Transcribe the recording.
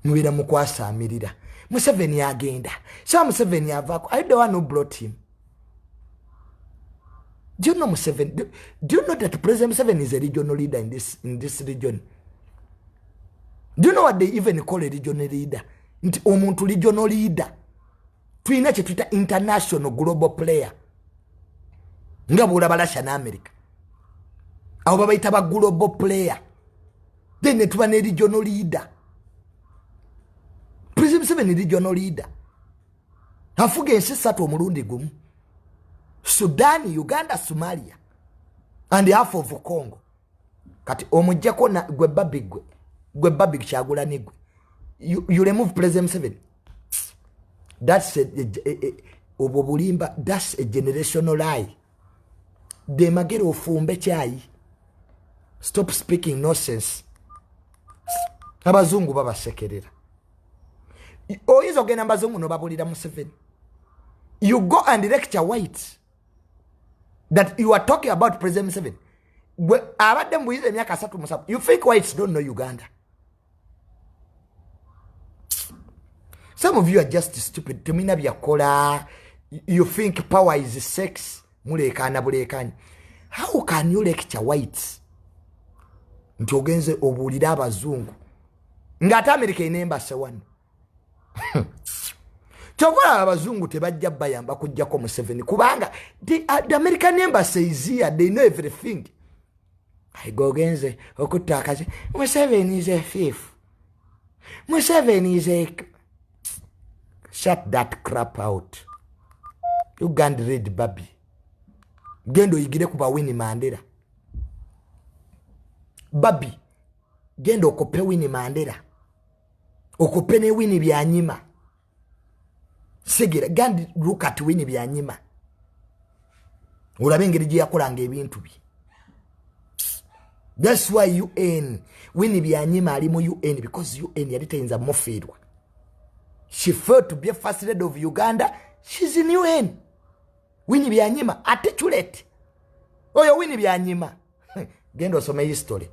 Mwira mukwasa amirira. Museveni agenda. So Museveni avako. I don't want to brought him. Do you know Museveni? Do you know that President Museveni is a regional leader in this region? Do you know what they even call a regional leader? Omuntu regional leader. Tuina che tuita international global player. Nga bula balasha na America. Abo babaita ba global player. Then netuba ne regional leader. President Museveni regional leader. Afuge ensi ssatu omulundi gumu. Sudan, Uganda, Somalia, and half of Congo. Kati Okujjako na gwe babi kyagula nigwe. You remove President Museveni. That's obulimba. That's a generational lie. De magero ofumbe chai. Stop speaking nonsense. Abazungu babasekerera. Oyizo gena abazungu no babulira Museveni. You go and lecture whites that you are talking about President Museveni. You think whites don't know Uganda. Some of you are just stupid. You think power is sex. How can you lecture whites? Ntogenze obulira abazungu. Ngata America inemba sewano. Chokola abazungu tebajja bayamba Okujjako Museveni kubanga the American embassy is here, they know everything. I go genze okutakaze Museveni is a thief. Museveni is a... Shut that crap out. You can't read baby. Gendo igire kuba Winnie Mandela. Babi gendo okope Winnie Mandela. Okope ne Winnie byanyima. Segera gandi look at Winnie byanyima. Ulabe ngeri gye yakolanga ebintu bi. That's why UN Winnie byanyima ali mu UN because UN yalitenza mofirwa. She failed to be a first lady of Uganda. She's in UN. Winnie byanyima atechulete. Oyo Winnie byanyima. Gendo some history.